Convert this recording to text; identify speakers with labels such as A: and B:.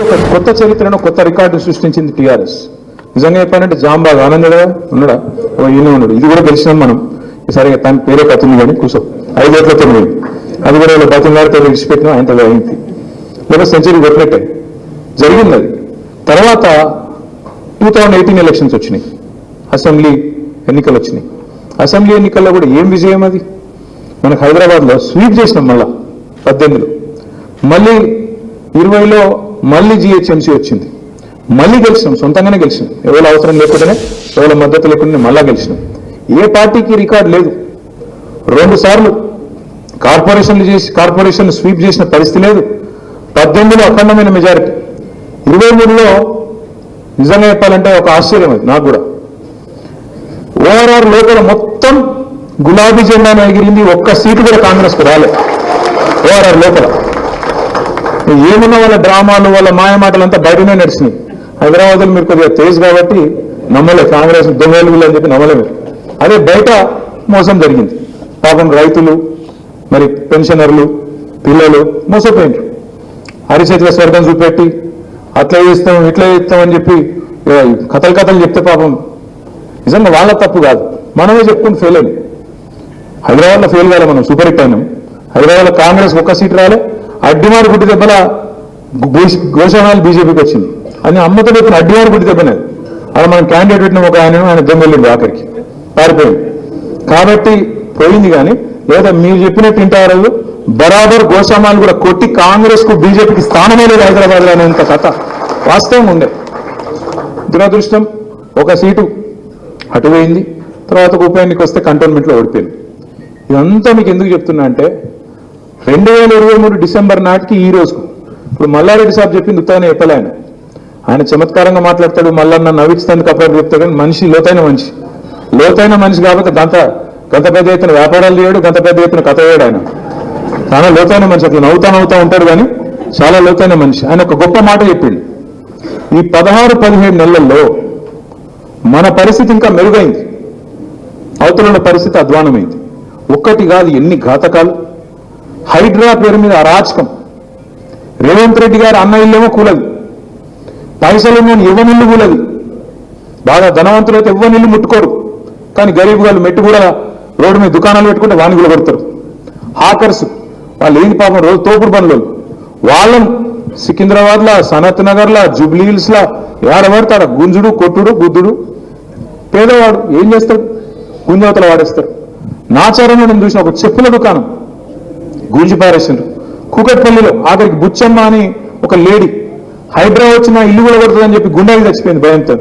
A: ఒక కొత్త చరిత్రను కొత్త రికార్డు సృష్టించింది టీఆర్ఎస్. నిజంగా చెప్పాలంటే జాంబాగ్ ఆనంద్ కదా ఉన్నాడా, ఈయన ఉన్నాడు. ఇది కూడా గెలిచినాం మనం. సరిగా తన పేరే కత్తుంది కానీ కూర్చో 5 ఓట్లతో అది కూడా ఇలా బతిలాడితో విడిచిపెట్టినా ఆయన అయింది. లేదా సెంచరీ కొట్టినట్టే జరిగింది. అది తర్వాత 2018 ఎలక్షన్స్ వచ్చినాయి, అసెంబ్లీ ఎన్నికలు వచ్చినాయి. అసెంబ్లీ ఎన్నికల్లో కూడా ఏం విజయం అది. మనకు హైదరాబాద్లో స్వీప్ చేసినాం, మళ్ళా 18లో, మళ్ళీ 20లో మళ్ళీ జిహెచ్ఎంసీ వచ్చింది, మళ్ళీ గెలిచినాం, సొంతంగానే గెలిచినాం. ఎవరి అవసరం లేకుండానే, ఎవరి మద్దతు లేకుండానే మళ్ళా గెలిచినాం. ఏ పార్టీకి రికార్డు లేదు. 2 సార్లు కార్పొరేషన్ స్వీప్ చేసిన పరిస్థితి లేదు. 18లో అఖండమైన మెజారిటీ, 23లో నిజంగా చెప్పాలంటే ఒక ఆశ్చర్యం అది నాకు కూడా. ఓఆర్ఆర్ లోపల మొత్తం గులాబీ జెండాను ఎగిరింది, ఒక్క సీటు కూడా కాంగ్రెస్కు రాలేదు. ఓఆర్ఆర్ లోపల ఏమున్న వాళ్ళ డ్రామాలు, వాళ్ళ మాయమాటలు అంతా బయటనే నడిచినాయి. హైదరాబాద్లో మీరు కొద్దిగా తేజ్ కాబట్టి నమ్మలేదు, కాంగ్రెస్ దొంగలు వీళ్ళు అని చెప్పి నమ్మలేదు. అదే బయట మోసం జరిగింది. పాపం రైతులు, మరి పెన్షనర్లు, పిల్లలు మోసపోయింది. అరిచేతుల స్వర్గం చూపెట్టి అట్లా చేస్తాం ఇట్లా చేస్తాం అని చెప్పి కథలు చెప్తే పాపం నిజంగా వాళ్ళ తప్పు కాదు, మనమే చెప్పుకుని ఫెయిల్ అయింది. హైదరాబాద్లో ఫెయిల్ కాలే, మనం సూపర్ హిట్ అయినాం. హైదరాబాద్లో కాంగ్రెస్ ఒక్క సీటు రాలే, అడ్డిమారు గుడ్డి దెబ్బల గోశానాలు బీజేపీకి వచ్చింది అని అమ్మతో పెట్టిన అడ్డిమారు గుడ్డి దెబ్బనే. అలా మనం క్యాండిడేట్ పెట్టిన ఒక ఆయన దొంగలిండు, ఆఖరికి పారిపోయింది. కాబట్టి పోయింది. కానీ లేదా మీరు చెప్పినట్టు ఇంటారు బరాబర్ గోశామాలు కూడా కొట్టి కాంగ్రెస్ కు బీజేపీకి స్థానమే లేదు హైదరాబాద్లో అనేంత కథ వాస్తవం ఉండే. దురదృష్టం ఒక సీటు అటుపోయింది. తర్వాత ఉప ఎన్నిక వస్తే కంటోన్మెంట్లో ఓడిపోయింది. ఇదంతా మీకు ఎందుకు చెప్తున్నా అంటే 2023 డిసెంబర్ నాటికి ఈ రోజుకు ఇప్పుడు మల్లారెడ్డి సాబ్ చెప్పింది ఉత్తగానే చెప్పలే. ఆయన చమత్కారంగా మాట్లాడతాడు, మల్లన్న నవ్వించడానికి అప్పుడు చెప్తాడు. కానీ మనిషి లోతైన మనిషి కాబట్టి గంత పెద్ద ఎత్తున వ్యాపారాలు చేయడు, గంత పెద్ద ఎత్తున కథ వేయడు. ఆయన చాలా లోతైన మనిషి, అట్లా నవ్వుతా ఉంటాడు కానీ చాలా లోతైన మనిషి. ఆయన ఒక గొప్ప మాట చెప్పిండు, ఈ 16-17 నెలల్లో మన పరిస్థితి ఇంకా మెరుగైంది, అవతల పరిస్థితి అధ్వానమైంది. ఒక్కటి కాదు ఎన్ని ఘాతకాలు. హైడ్రా పేరు మీద అరాచకం. రేవంత్ రెడ్డి గారు అన్న ఇల్లేమో కూలది, పైసలు ఇవ్వనిల్లు కూలది. బాగా ధనవంతులు అయితే ఇవ్వనిల్లు ముట్టుకోరు, కానీ గరీబ్ వాళ్ళు మెట్టు కూడా రోడ్డు మీద దుకాణాలు పెట్టుకుంటే వాణి కూడా కొడతారు. హాకర్స్ వాళ్ళు ఏంటి పాపం, రోజు తోపుడు బండ్లు వాళ్ళని సికింద్రాబాద్లో, సనత్ నగర్లో, జూబ్లీ హిల్స్లో ఏడబడతాడు గుంజుడు, కొట్టుడు, గుద్దుడు. పేదవాడు ఏం చేస్తాడు, గుంజవతలు వాడేస్తారు. నాచారంలో నేను చూసిన ఒక చెప్పుల దుకాణం గుంజి పారేసిండ్రు కూకట్పల్లిలో. ఆఖరికి బుచ్చమ్మ అని ఒక లేడీ హైడ్రా వచ్చిన ఇల్లు కూడా కొడుతుందని చెప్పి గుండెకి చచ్చిపోయింది భయంతో.